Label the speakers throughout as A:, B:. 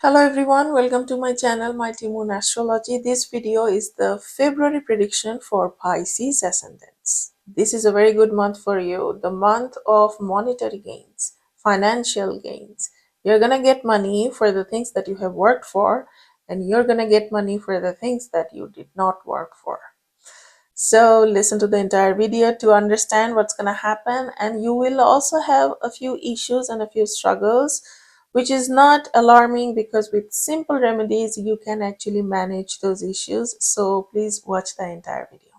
A: Hello everyone, welcome to my channel Mighty Moon Astrology. This video is the February prediction for Pisces Ascendants. This is a very good month for you, the month of monetary gains, financial gains. You're gonna get money for the things that you have worked for, and you're gonna get money for the things that you did not work for. So listen to the entire video to understand what's going to happen, and you will also have a few issues and a few struggles, which is not alarming because with simple remedies you can actually manage those issues. So please watch the entire video.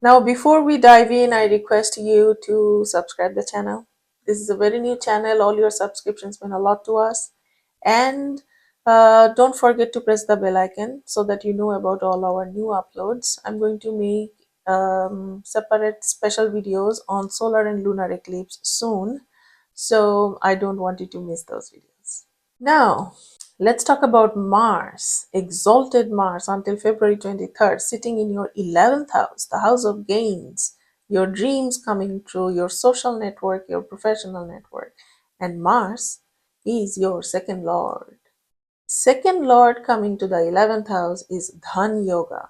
A: Now before we dive in, I request you to subscribe the channel. This is a very new channel. All your subscriptions mean a lot to us, and don't forget to press the bell icon so that you know about all our new uploads. I'm going to make separate special videos on solar and lunar eclipse soon, so I don't want you to miss those videos. Now let's talk about Mars, exalted Mars until February 23rd, sitting in your 11th house, the house of gains, your dreams coming true, your social network, your professional network. And Mars is your second lord. Second lord coming to the 11th house is Dhan Yoga,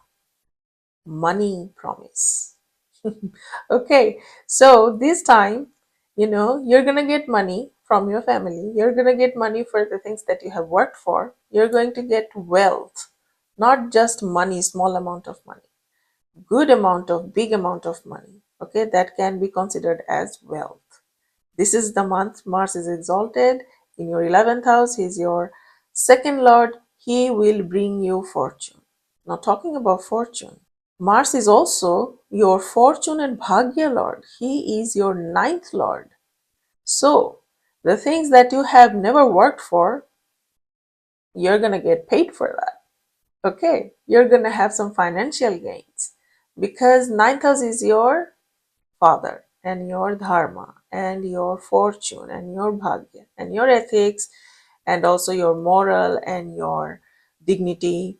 A: money promise. Okay, so this time, you're gonna get money from your family. You're gonna get money for the things that you have worked for. You're going to get wealth, not just money, small amount of money, good amount of, big amount of money. Okay, that can be considered as wealth. This is the month Mars is exalted in your 11th house. He's your second lord. He will bring you fortune. Now, talking about fortune, Mars is also your fortune and Bhagya Lord. He is your ninth Lord. So, the things that you have never worked for, you're going to get paid for that. Okay, you're going to have some financial gains because ninth house is your father and your dharma and your fortune and your bhagya and your ethics and also your moral and your dignity.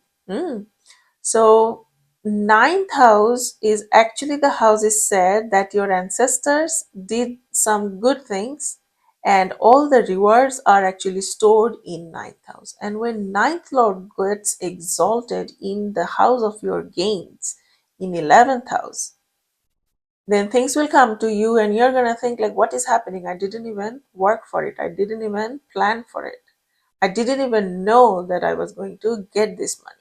A: So, ninth house is actually the house is said that your ancestors did some good things and all the rewards are actually stored in ninth house. And when ninth lord gets exalted in the house of your gains in 11th house, then things will come to you and you're going to think like, what is happening? I didn't even work for it. I didn't even plan for it. I didn't even know that I was going to get this money.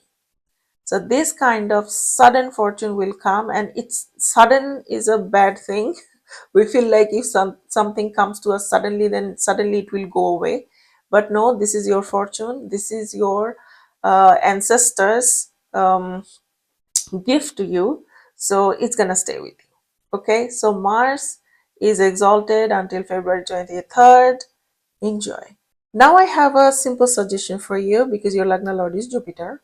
A: So this kind of sudden fortune will come, and it's sudden is a bad thing. We feel like if something comes to us suddenly, then suddenly it will go away. But no, this is your fortune. This is your ancestors' gift to you. So it's gonna stay with you. Okay. So Mars is exalted until February 23rd. Enjoy. Now I have a simple suggestion for you because your Lagna Lord is Jupiter.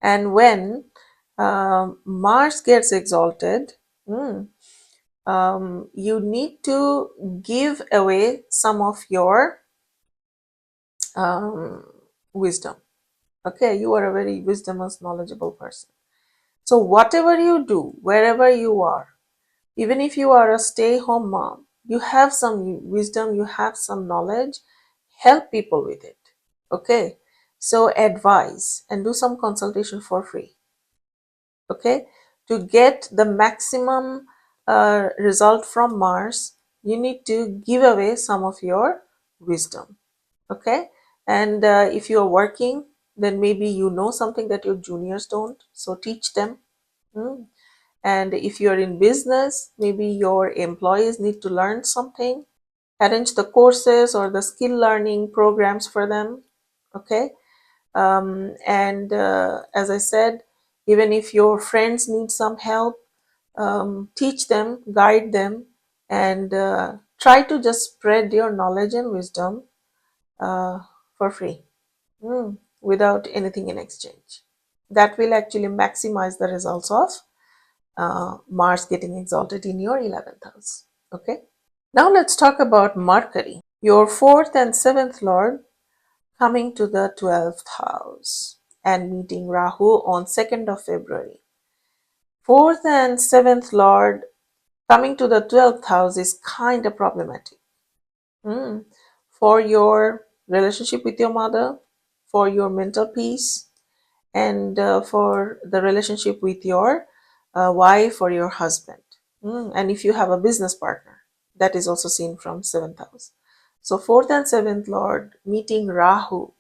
A: And when Mars gets exalted, you need to give away some of your wisdom. Okay, you are a very wisdomous, knowledgeable person. So whatever you do, wherever you are, even if you are a stay-home mom, you have some wisdom, you have some knowledge, help people with it. Okay, so advise and do some consultation for free. Okay, to get the maximum result from Mars, you need to give away some of your wisdom. Okay, and if you are working, then maybe you know something that your juniors don't, so teach them. And if you're in business, maybe your employees need to learn something, arrange the courses or the skill learning programs for them. Okay, and as I said, even if your friends need some help, teach them, guide them, and try to just spread your knowledge and wisdom for free, without anything in exchange. That will actually maximize the results of Mars getting exalted in your 11th house. Okay. Now let's talk about Mercury, your 4th and 7th lord, coming to the 12th house and meeting Rahu on 2nd of February. 4th and 7th lord coming to the 12th house is kind of problematic for your relationship with your mother, for your mental peace, and for the relationship with your wife or your husband. And if you have a business partner, that is also seen from seventh house. So fourth and seventh lord meeting Rahu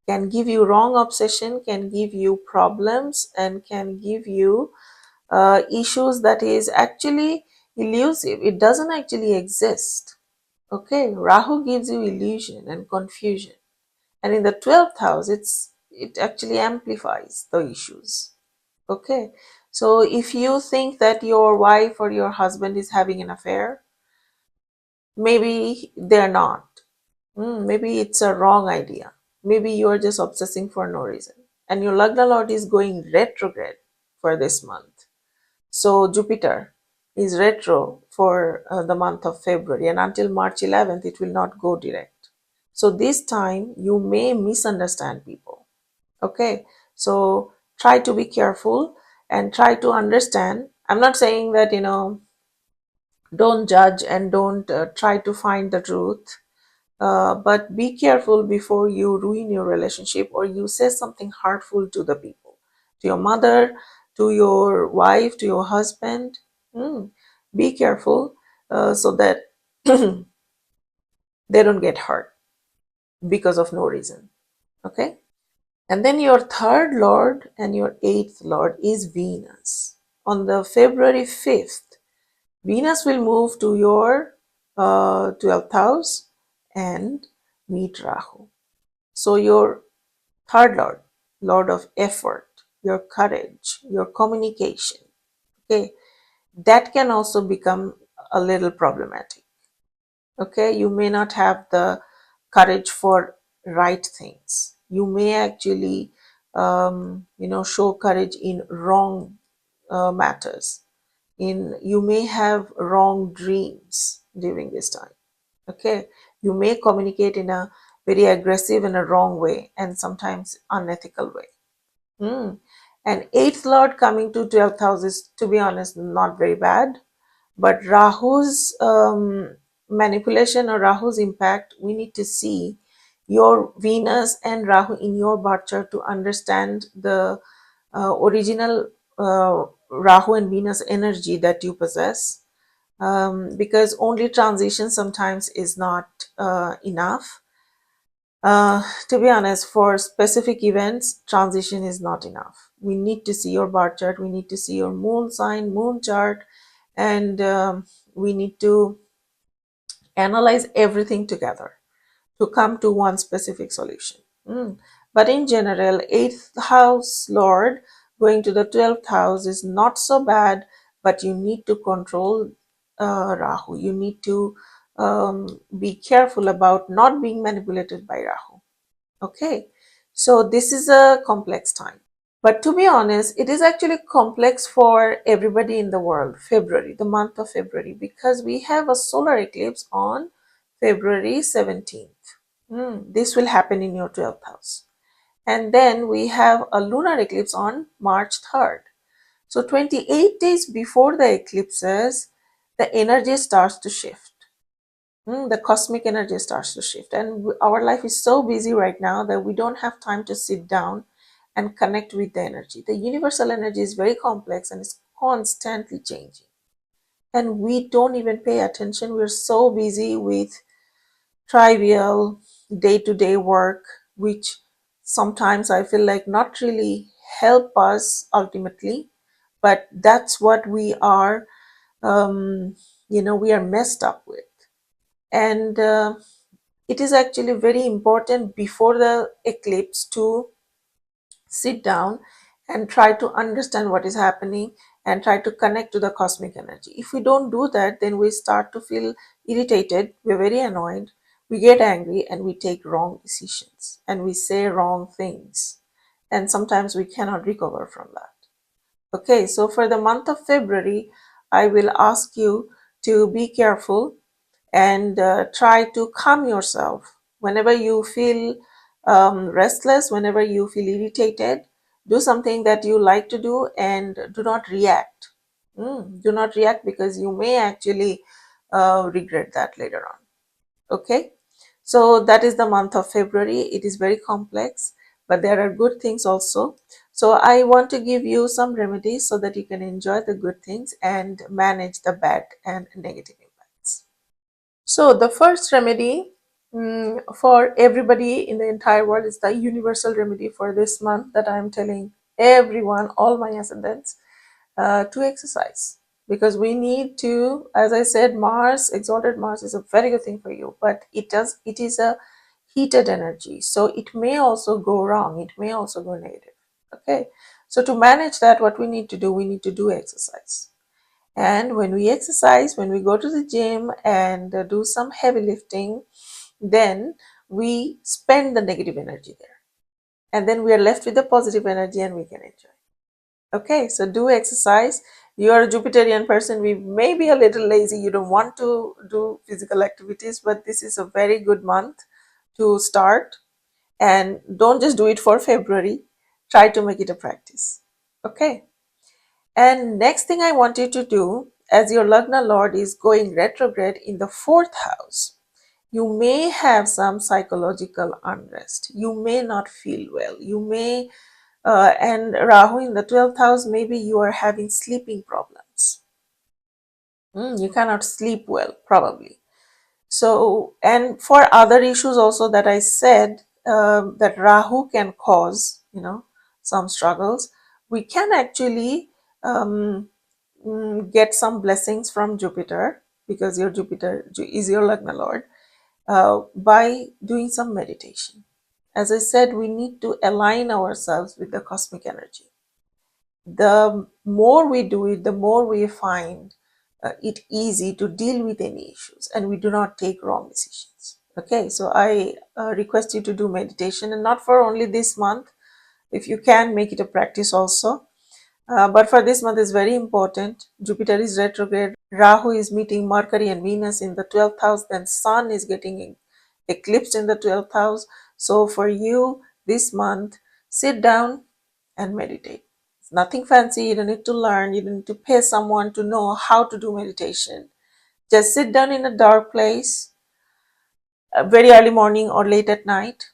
A: can give you wrong obsession, can give you problems, and can give you issues that is actually elusive. It doesn't actually exist. Okay, Rahu gives you illusion and confusion, and in the 12th house, it actually amplifies the issues. Okay, so if you think that your wife or your husband is having an affair, maybe they're not. Maybe it's a wrong idea. Maybe you're just obsessing for no reason. And your Lagna Lord is going retrograde for this month. So Jupiter is retro for the month of February, and until March 11th, it will not go direct. So this time you may misunderstand people. Okay, so try to be careful and try to understand. I'm not saying that, don't judge and don't try to find the truth. But be careful before you ruin your relationship or you say something hurtful to the people, to your mother, to your wife, to your husband. Be careful so that they don't get hurt because of no reason. Okay? And then your third lord and your eighth lord is Venus. On the February 5th, Venus will move to your 12th house and meet Rahu. So your third lord, lord of effort, your courage, your communication, okay, that can also become a little problematic. Okay, you may not have the courage for right things. You may actually, show courage in wrong matters. You may have wrong dreams during this time. Okay, you may communicate in a very aggressive and a wrong way, and sometimes unethical way. And eighth lord coming to 12th house is, to be honest, not very bad. But Rahu's manipulation or Rahu's impact, we need to see your Venus and Rahu in your birth chart to understand the original Rahu and Venus energy that you possess. Because only transition sometimes is not enough. To be honest, for specific events, transition is not enough. We need to see your birth chart, we need to see your moon sign, moon chart, and we need to analyze everything together to come to one specific solution. But in general, 8th house lord going to the 12th house is not so bad, but you need to control Rahu. You need to be careful about not being manipulated by Rahu. Okay, so this is a complex time. But to be honest, it is actually complex for everybody in the world, February, the month of February, because we have a solar eclipse on February 17th. This will happen in your 12th house. And then we have a lunar eclipse on March 3rd. So 28 days before the eclipses, the energy starts to shift. The cosmic energy starts to shift. And our life is so busy right now that we don't have time to sit down and connect with the energy. The universal energy is very complex and it's constantly changing. And we don't even pay attention. We're so busy with trivial day-to-day work, which sometimes I feel like not really help us ultimately, but that's what we are, we are messed up with. And it is actually very important before the eclipse to sit down and try to understand what is happening and try to connect to the cosmic energy. If we don't do that, then we start to feel irritated, we're very annoyed, we get angry, and we take wrong decisions and we say wrong things. And sometimes we cannot recover from that. Okay, so for the month of February, I will ask you to be careful and try to calm yourself. Whenever you feel restless, whenever you feel irritated, do something that you like to do and do not react. Do not react because you may actually regret that later on. Okay, So that is the month of February. It is very complex, but there are good things also. So I want to give you some remedies so that you can enjoy the good things and manage the bad and negative impacts. So the first remedy for everybody in the entire world is the universal remedy for this month that I'm telling everyone, all my ascendants, to exercise, because we need to, as I said, Mars, exalted Mars is a very good thing for you, but it is a heated energy, so it may also go wrong, it may also go negative. Okay, so to manage that, what we need to do, we need to do exercise. And when we exercise, when we go to the gym and do some heavy lifting, then we spend the negative energy there, and then we are left with the positive energy and we can enjoy. Okay, so do exercise. You are a Jupiterian person. We may be a little lazy. You don't want to do physical activities, but this is a very good month to start. And don't just do it for February. Try to make it a practice. Okay. And next thing I want you to do, as your Lagna Lord is going retrograde in the fourth house, you may have some psychological unrest. You may not feel well. You may and Rahu in the 12th house, maybe you are having sleeping problems. You cannot sleep well, probably. So, and for other issues also that I said, that Rahu can cause, some struggles, we can actually get some blessings from Jupiter, because your Jupiter is your Lagna Lord, by doing some meditation. As I said, we need to align ourselves with the cosmic energy. The more we do it, the more we find it easy to deal with any issues, and we do not take wrong decisions. Okay, so I request you to do meditation, and not for only this month. If you can, make it a practice also. But for this month is very important. Jupiter is retrograde. Rahu is meeting Mercury and Venus in the 12th house. Then Sun is getting eclipsed in the 12th house. So for you this month, sit down and meditate. It's nothing fancy. You don't need to learn. You don't need to pay someone to know how to do meditation. Just sit down in a dark place, very early morning or late at night.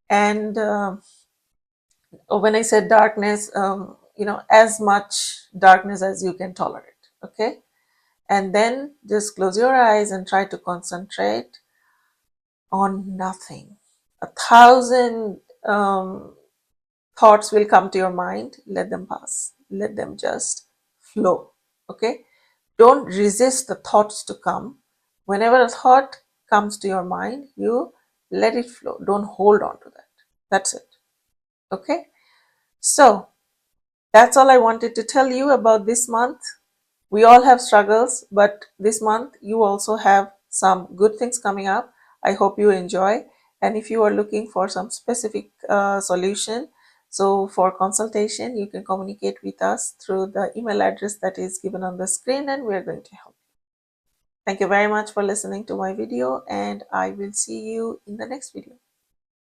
A: And when I said darkness, as much darkness as you can tolerate. Okay. And then just close your eyes and try to concentrate on nothing. 1,000 thoughts will come to your mind. Let them pass. Let them just flow. Okay. Don't resist the thoughts to come. Whenever a thought comes to your mind, you let it flow. Don't hold on to that. That's it. Okay. So that's all I wanted to tell you about this month. We all have struggles, but this month you also have some good things coming up. I hope you enjoy. And if you are looking for some specific solution, so for consultation, you can communicate with us through the email address that is given on the screen, and we're going to help. Thank you very much for listening to my video, and I will see you in the next video.